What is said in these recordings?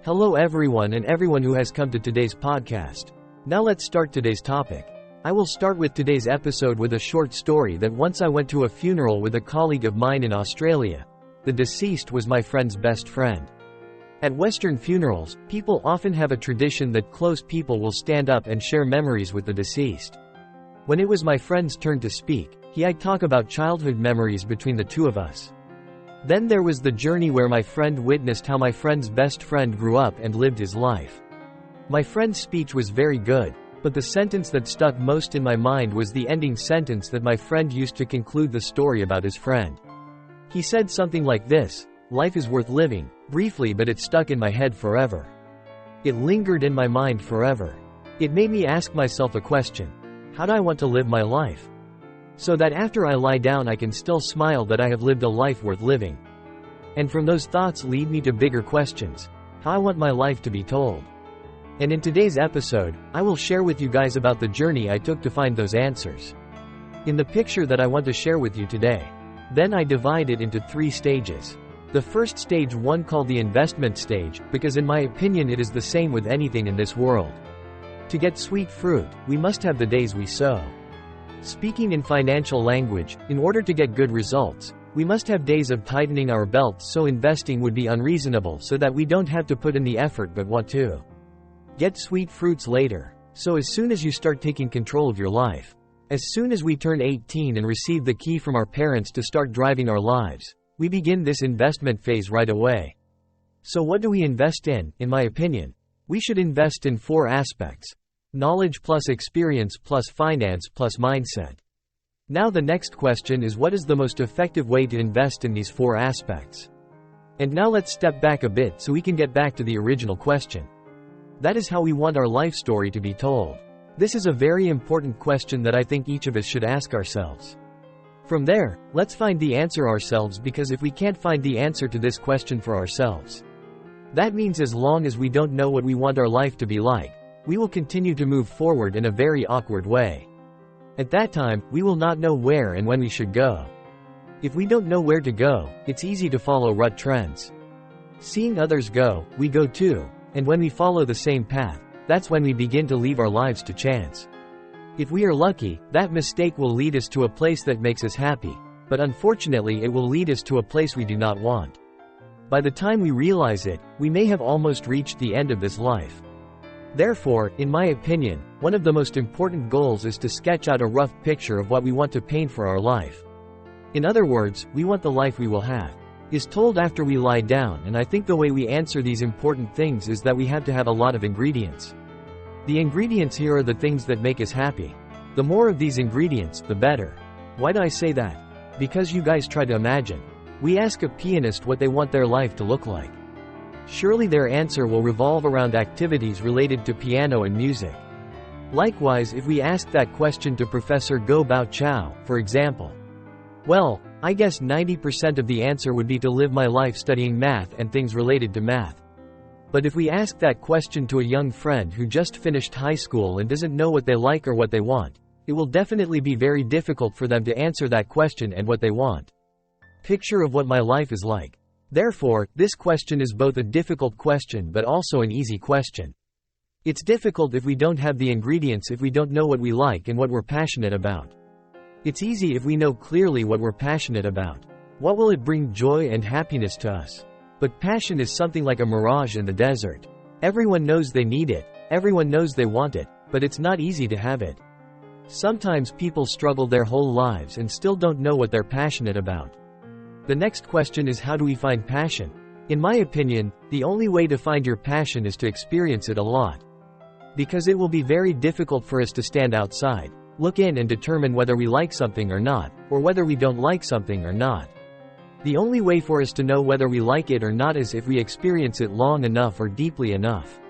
Hello everyone and everyone who has come to today's podcast. Now let's start today's topic. I will start with today's episode with a short story that once I went to a funeral with a colleague of mine in Australia. The deceased was my friend's best friend. At Western funerals, people often have a tradition that close people will stand up and share memories with the deceased. When it was my friend's turn to speak, I'd talk about childhood memories between the two of us. Then there was the journey where my friend witnessed how my friend's best friend grew up and lived his life. My friend's speech was very good, but the sentence that stuck most in my mind was the ending sentence that my friend used to conclude the story about his friend. He said something like this: "Life is worth living," briefly, but it stuck in my head forever. It lingered in my mind forever. It made me ask myself a question: how do I want to live my life? So that after I lie down I can still smile that I have lived a life worth living. And from those thoughts lead me to bigger questions: how I want my life to be told. And in today's episode, I will share with you guys about the journey I took to find those answers. In the picture that I want to share with you today, then I divide it into 3 stages. The first stage, one called the investment stage, because in my opinion it is the same with anything in this world. To get sweet fruit, we must have the days we sow. Speaking in financial language, in order to get good results, we must have days of tightening our belts, so investing would be unreasonable so that we don't have to put in the effort but want to get sweet fruits later. So as soon as you start taking control of your life, as soon as we turn 18 and receive the key from our parents to start driving our lives, we begin this investment phase right away. So what do we invest in? In my opinion, we should invest in 4 aspects: knowledge plus experience plus finance plus mindset. Now the next question is, what is the most effective way to invest in these 4 aspects? And now let's step back a bit so we can get back to the original question. That is how we want our life story to be told. This is a very important question that I think each of us should ask ourselves. From there, let's find the answer ourselves, because if we can't find the answer to this question for ourselves, that means as long as we don't know what we want our life to be like, we will continue to move forward in a very awkward way. At that time, we will not know where and when we should go. If we don't know where to go, it's easy to follow rut trends. Seeing others go, we go too, and when we follow the same path, that's when we begin to leave our lives to chance. If we are lucky, that mistake will lead us to a place that makes us happy, but unfortunately it will lead us to a place we do not want. By the time we realize it, we may have almost reached the end of this life. Therefore, in my opinion, one of the most important goals is to sketch out a rough picture of what we want to paint for our life. In other words, we want the life we will have is told after we lie down, and I think the way we answer these important things is that we have to have a lot of ingredients. The ingredients here are the things that make us happy. The more of these ingredients, the better. Why do I say that? Because you guys try to imagine. We ask a pianist what they want their life to look like. Surely their answer will revolve around activities related to piano and music. Likewise, if we ask that question to Professor Go Bao Chao, for example, well, I guess 90% of the answer would be to live my life studying math and things related to math. But if we ask that question to a young friend who just finished high school and doesn't know what they like or what they want, it will definitely be very difficult for them to answer that question and what they want. Picture of what my life is like. Therefore, this question is both a difficult question but also an easy question. It's difficult if we don't have the ingredients, if we don't know what we like and what we're passionate about. It's easy if we know clearly what we're passionate about. What will it bring joy and happiness to us? But passion is something like a mirage in the desert. Everyone knows they need it, everyone knows they want it, but it's not easy to have it. Sometimes people struggle their whole lives and still don't know what they're passionate about. The next question is, how do we find passion? In my opinion, the only way to find your passion is to experience it a lot. Because it will be very difficult for us to stand outside, look in and determine whether we like something or not, or whether we don't like something or not. The only way for us to know whether we like it or not is if we experience it long enough or deeply enough.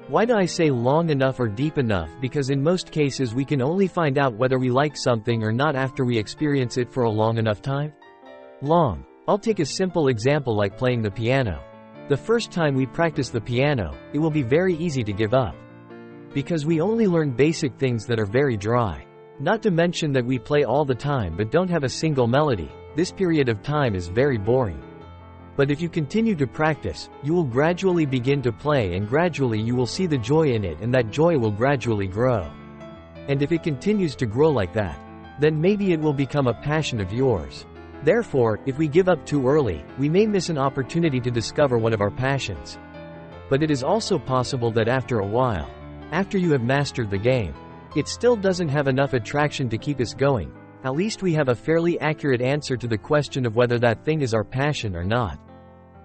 Why do I say long enough or deep enough? Because in most cases we can only find out whether we like something or not after we experience it for a long enough time. I'll take a simple example like playing the piano. The first time we practice the piano, it will be very easy to give up. Because we only learn basic things that are very dry. Not to mention that we play all the time but don't have a single melody. This period of time is very boring. But if you continue to practice, you will gradually begin to play, and gradually you will see the joy in it, and that joy will gradually grow. And if it continues to grow like that, then maybe it will become a passion of yours. Therefore, if we give up too early, we may miss an opportunity to discover one of our passions. But it is also possible that after a while, after you have mastered the game, it still doesn't have enough attraction to keep us going. At least we have a fairly accurate answer to the question of whether that thing is our passion or not.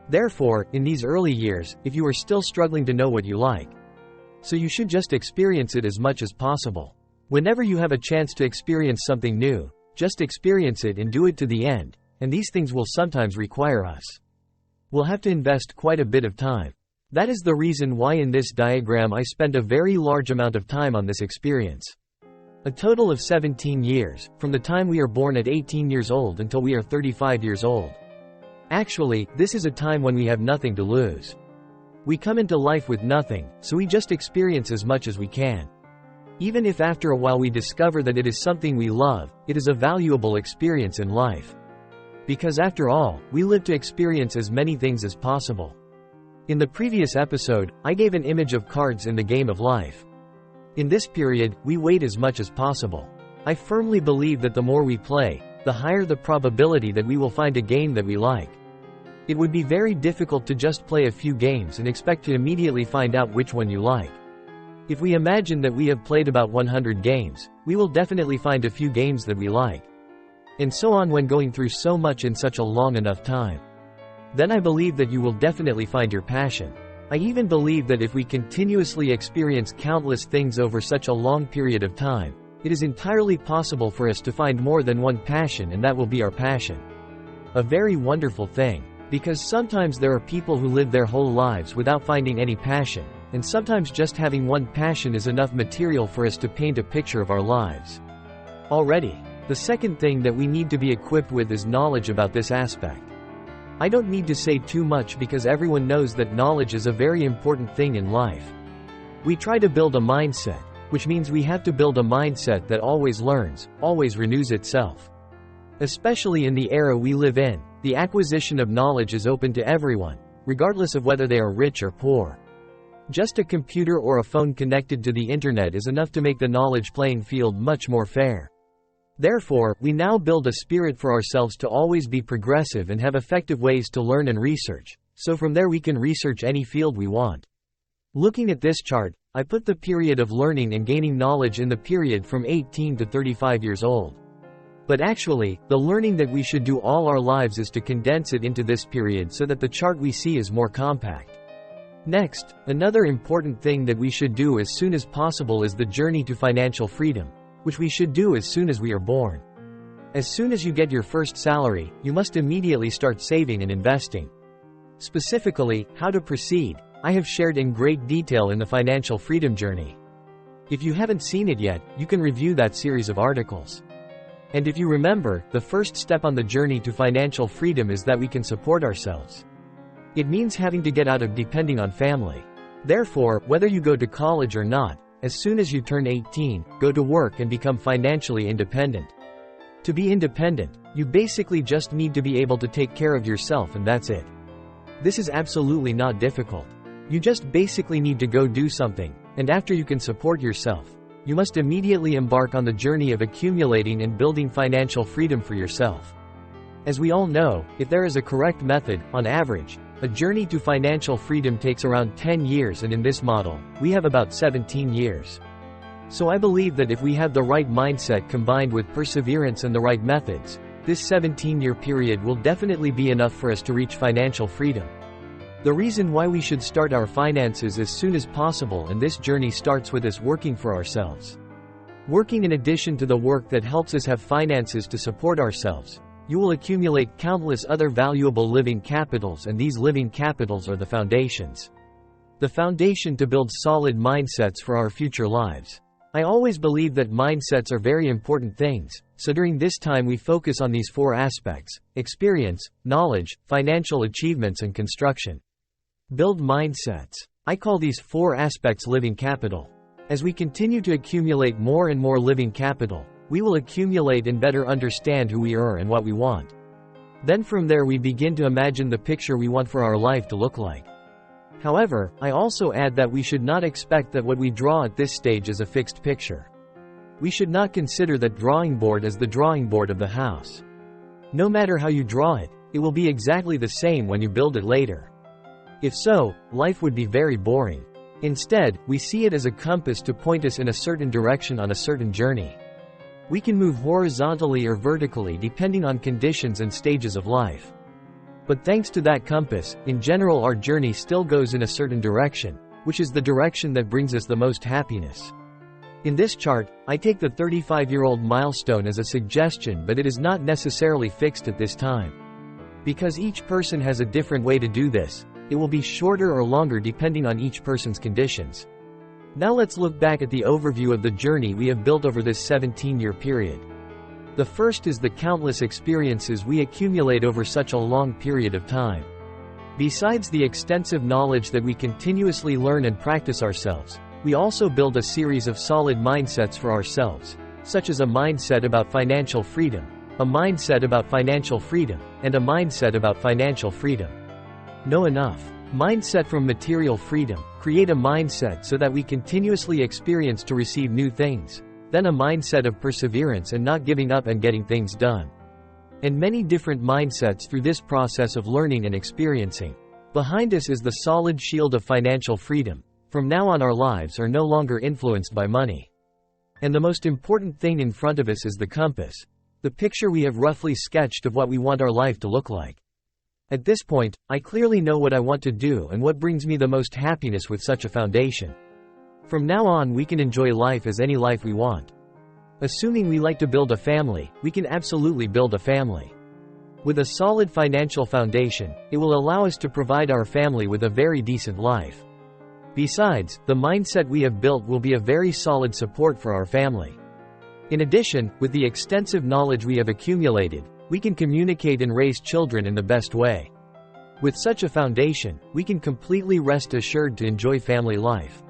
Therefore, in these early years, if you are still struggling to know what you like, so you should just experience it as much as possible. Whenever you have a chance to experience something new, just experience it and do it to the end, and these things will sometimes require us. We'll have to invest quite a bit of time. That is the reason why in this diagram I spent a very large amount of time on this experience. A total of 17 years, from the time we are born at 18 years old until we are 35 years old. Actually, this is a time when we have nothing to lose. We come into life with nothing, so we just experience as much as we can. Even if after a while we discover that it is something we love, it is a valuable experience in life. Because after all, we live to experience as many things as possible. In the previous episode, I gave an image of cards in the game of life. In this period, we wait as much as possible. I firmly believe that the more we play, the higher the probability that we will find a game that we like. It would be very difficult to just play a few games and expect to immediately find out which one you like. If we imagine that we have played about 100 games, we will definitely find a few games that we like. And so on when going through so much in such a long enough time. Then I believe that you will definitely find your passion. I even believe that if we continuously experience countless things over such a long period of time, it is entirely possible for us to find more than one passion, and that will be our passion. A very wonderful thing. Because sometimes there are people who live their whole lives without finding any passion, and sometimes just having one passion is enough material for us to paint a picture of our lives. Already, the second thing that we need to be equipped with is knowledge about this aspect. I don't need to say too much because everyone knows that knowledge is a very important thing in life. We try to build a mindset, which means we have to build a mindset that always learns, always renews itself. Especially in the era we live in, the acquisition of knowledge is open to everyone, regardless of whether they are rich or poor. Just a computer or a phone connected to the internet is enough to make the knowledge playing field much more fair. Therefore, we now build a spirit for ourselves to always be progressive and have effective ways to learn and research, so from there we can research any field we want. Looking at this chart, I put the period of learning and gaining knowledge in the period from 18 to 35 years old. But actually, the learning that we should do all our lives is to condense it into this period so that the chart we see is more compact. Next, another important thing that we should do as soon as possible is the journey to financial freedom, which we should do as soon as we are born. As soon as you get your first salary, you must immediately start saving and investing. Specifically, how to proceed, I have shared in great detail in the Financial Freedom Journey. If you haven't seen it yet, you can review that series of articles. And if you remember, the first step on the journey to financial freedom is that we can support ourselves. It means having to get out of depending on family. Therefore, whether you go to college or not, as soon as you turn 18, go to work and become financially independent. To be independent, you basically just need to be able to take care of yourself, and that's it. This is absolutely not difficult. You just basically need to go do something, and after you can support yourself, you must immediately embark on the journey of accumulating and building financial freedom for yourself. As we all know, if there is a correct method, on average, a journey to financial freedom takes around 10 years, and in this model, we have about 17 years. So I believe that if we have the right mindset combined with perseverance and the right methods, this 17-year period will definitely be enough for us to reach financial freedom. The reason why we should start our finances as soon as possible, and this journey starts with us working for ourselves. Working in addition to the work that helps us have finances to support ourselves, you will accumulate countless other valuable living capitals, and these living capitals are the foundations. The foundation to build solid mindsets for our future lives. I always believe that mindsets are very important things, so during this time we focus on these four aspects: experience, knowledge, financial achievements, and construction. Build mindsets. I call these four aspects living capital. As we continue to accumulate more and more living capital, we will accumulate and better understand who we are and what we want. Then from there we begin to imagine the picture we want for our life to look like. However, I also add that we should not expect that what we draw at this stage is a fixed picture. We should not consider that drawing board as the drawing board of the house. No matter how you draw it, it will be exactly the same when you build it later. If so, life would be very boring. Instead, we see it as a compass to point us in a certain direction on a certain journey. We can move horizontally or vertically depending on conditions and stages of life. But thanks to that compass, in general our journey still goes in a certain direction, which is the direction that brings us the most happiness. In this chart, I take the 35-year-old milestone as a suggestion, but it is not necessarily fixed at this time. Because each person has a different way to do this, it will be shorter or longer depending on each person's conditions. Now let's look back at the overview of the journey we have built over this 17-year period. The first is the countless experiences we accumulate over such a long period of time. Besides the extensive knowledge that we continuously learn and practice ourselves, we also build a series of solid mindsets for ourselves, such as a mindset about financial freedom, a mindset about financial freedom, and a mindset about financial freedom. Know enough. Mindset from material freedom. Create a mindset so that we continuously experience to receive new things. Then a mindset of perseverance and not giving up and getting things done. And many different mindsets through this process of learning and experiencing. Behind us is the solid shield of financial freedom. From now on our lives are no longer influenced by money. And the most important thing in front of us is the compass. The picture we have roughly sketched of what we want our life to look like. At this point, I clearly know what I want to do and what brings me the most happiness with such a foundation. From now on we can enjoy life as any life we want. Assuming we like to build a family, we can absolutely build a family. With a solid financial foundation, it will allow us to provide our family with a very decent life. Besides, the mindset we have built will be a very solid support for our family. In addition, with the extensive knowledge we have accumulated, we can communicate and raise children in the best way. With such a foundation, we can completely rest assured to enjoy family life.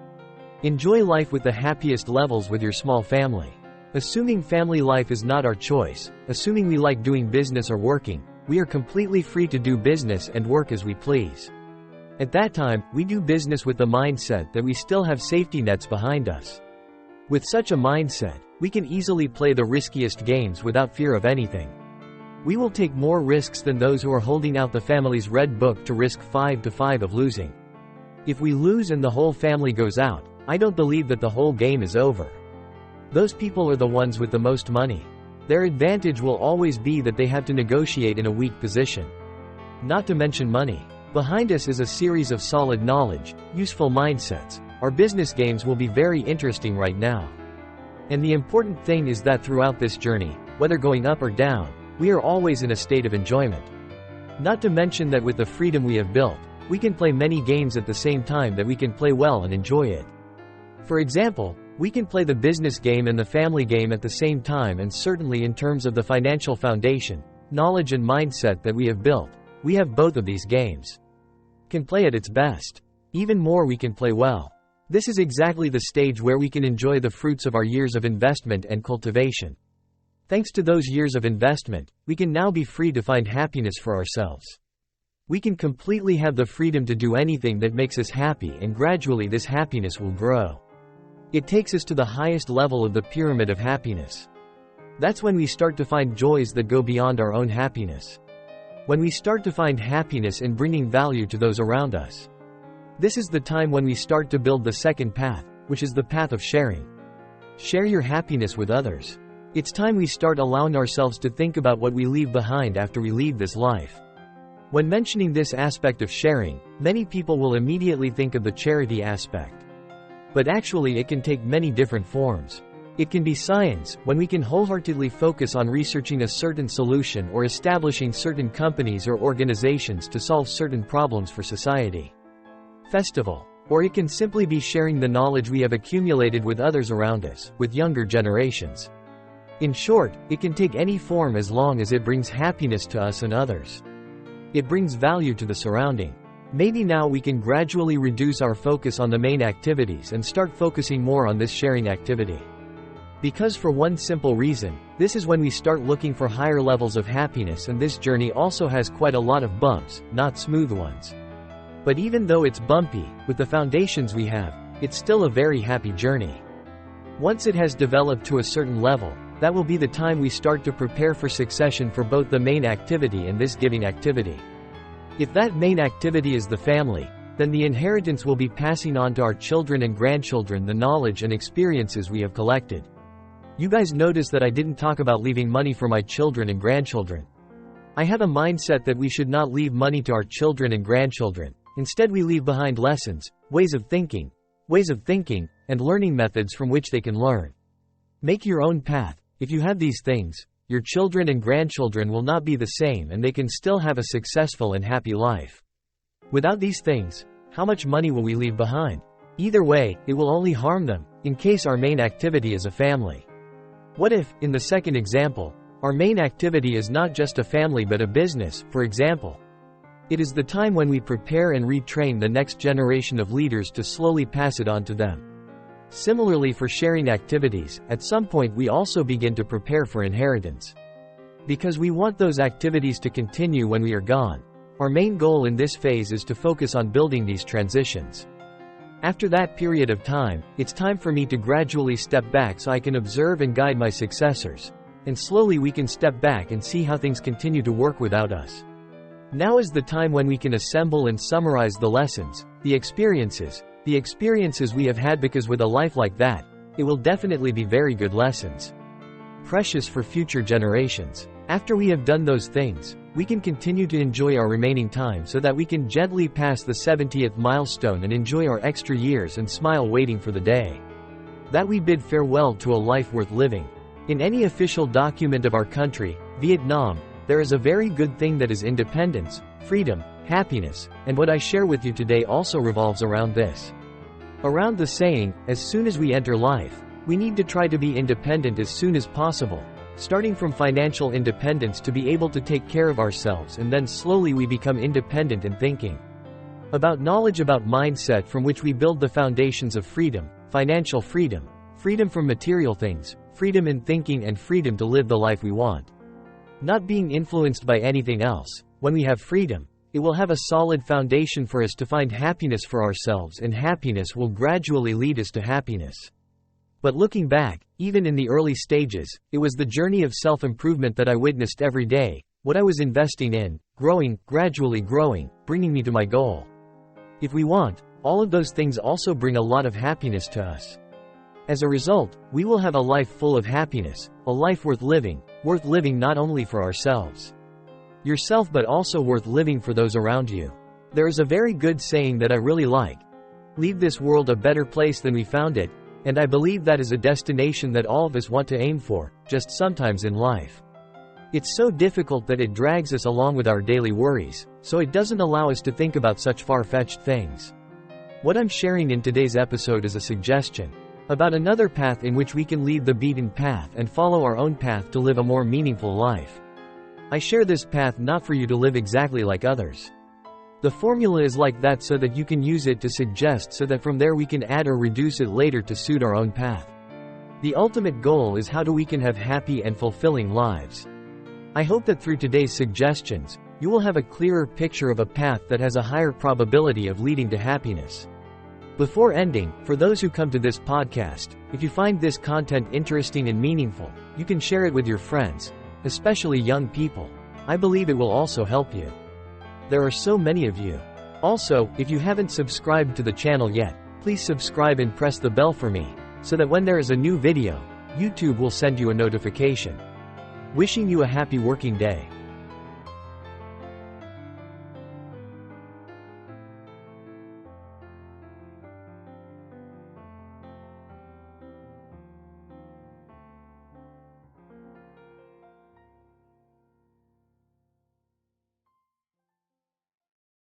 Enjoy life with the happiest levels with your small family. Assuming family life is not our choice, assuming we like doing business or working, we are completely free to do business and work as we please. At that time, we do business with the mindset that we still have safety nets behind us. With such a mindset, we can easily play the riskiest games without fear of anything. We will take more risks than those who are holding out the family's red book to risk 5 to 5 of losing. If we lose and the whole family goes out, I don't believe that the whole game is over. Those people are the ones with the most money. Their advantage will always be that they have to negotiate in a weak position. Not to mention money. Behind us is a series of solid knowledge, useful mindsets. Our business games will be very interesting right now. And the important thing is that throughout this journey, whether going up or down, we are always in a state of enjoyment. Not to mention that with the freedom we have built, we can play many games at the same time that we can play well and enjoy it. For example, we can play the business game and the family game at the same time, and certainly in terms of the financial foundation, knowledge and mindset that we have built, we have both of these games. Can play at its best. Even more we can play well. This is exactly the stage where we can enjoy the fruits of our years of investment and cultivation. Thanks to those years of investment, we can now be free to find happiness for ourselves. We can completely have the freedom to do anything that makes us happy, and gradually this happiness will grow. It takes us to the highest level of the pyramid of happiness. That's when we start to find joys that go beyond our own happiness. When we start to find happiness in bringing value to those around us. This is the time when we start to build the second path, which is the path of sharing. Share your happiness with others. It's time we start allowing ourselves to think about what we leave behind after we leave this life. When mentioning this aspect of sharing, many people will immediately think of the charity aspect. But actually it can take many different forms. It can be science, when we can wholeheartedly focus on researching a certain solution or establishing certain companies or organizations to solve certain problems for society. Festival. Or it can simply be sharing the knowledge we have accumulated with others around us, with younger generations. In short, it can take any form as long as it brings happiness to us and others. It brings value to the surrounding. Maybe now we can gradually reduce our focus on the main activities and start focusing more on this sharing activity. Because for one simple reason, This is when we start looking for higher levels of happiness, and this journey also has quite a lot of bumps, not smooth ones. But even though it's bumpy, with the foundations we have, it's still a very happy journey. Once it has developed to a certain level, that will be the time we start to prepare for succession for both the main activity and this giving activity. If that main activity is the family, then the inheritance will be passing on to our children and grandchildren the knowledge and experiences we have collected. You guys notice that I didn't talk about leaving money for my children and grandchildren. I have a mindset that we should not leave money to our children and grandchildren. Instead, we leave behind lessons, ways of thinking, and learning methods from which they can learn. Make your own path. If you have these things, your children and grandchildren will not be the same, and they can still have a successful and happy life. Without these things, how much money will we leave behind? Either way, it will only harm them, in case our main activity is a family. What if, in the second example, our main activity is not just a family but a business, for example? It is the time when we prepare and retrain the next generation of leaders to slowly pass it on to them. Similarly, for sharing activities, at some point we also begin to prepare for inheritance. Because we want those activities to continue when we are gone, our main goal in this phase is to focus on building these transitions. After that period of time, it's time for me to gradually step back so I can observe and guide my successors. And slowly we can step back and see how things continue to work without us. Now is the time when we can assemble and summarize the lessons, the experiences we have had, because with a life like that, it will definitely be very good lessons. Precious for future generations. After we have done those things, we can continue to enjoy our remaining time so that we can gently pass the 70th milestone and enjoy our extra years and smile waiting for the day that we bid farewell to a life worth living. In any official document of our country, Vietnam, there is a very good thing that is independence, freedom, happiness, and what I share with you today also revolves around this. Around the saying, as soon as we enter life, we need to try to be independent as soon as possible. Starting from financial independence to be able to take care of ourselves, and then slowly we become independent in thinking. About knowledge, about mindset from which we build the foundations of freedom, financial freedom, freedom from material things, freedom in thinking, and freedom to live the life we want. Not being influenced by anything else. When we have freedom, it will have a solid foundation for us to find happiness for ourselves, and happiness will gradually lead us to happiness. But looking back, even in the early stages, it was the journey of self-improvement that I witnessed every day, what I was investing in, growing, gradually growing, bringing me to my goal. If we want, all of those things also bring a lot of happiness to us. As a result, we will have a life full of happiness, a life worth living not only for ourselves, yourself, but also worth living for those around you. There is a very good saying that I really like. Leave this world a better place than we found it. And I believe that is a destination that all of us want to aim for, just sometimes in life. It's so difficult that it drags us along with our daily worries, so it doesn't allow us to think about such far-fetched things. What I'm sharing in today's episode is a suggestion about another path in which we can leave the beaten path and follow our own path to live a more meaningful life. I share this path not for you to live exactly like others. The formula is like that so that you can use it to suggest, so that from there we can add or reduce it later to suit our own path. The ultimate goal is how we can have happy and fulfilling lives. I hope that through today's suggestions, you will have a clearer picture of a path that has a higher probability of leading to happiness. Before ending, for those who come to this podcast, if you find this content interesting and meaningful, you can share it with your friends, especially young people. I believe it will also help you. There are so many of you. Also, if you haven't subscribed to the channel yet, please subscribe and press the bell for me, so that when there is a new video, YouTube will send you a notification. Wishing you a happy working day.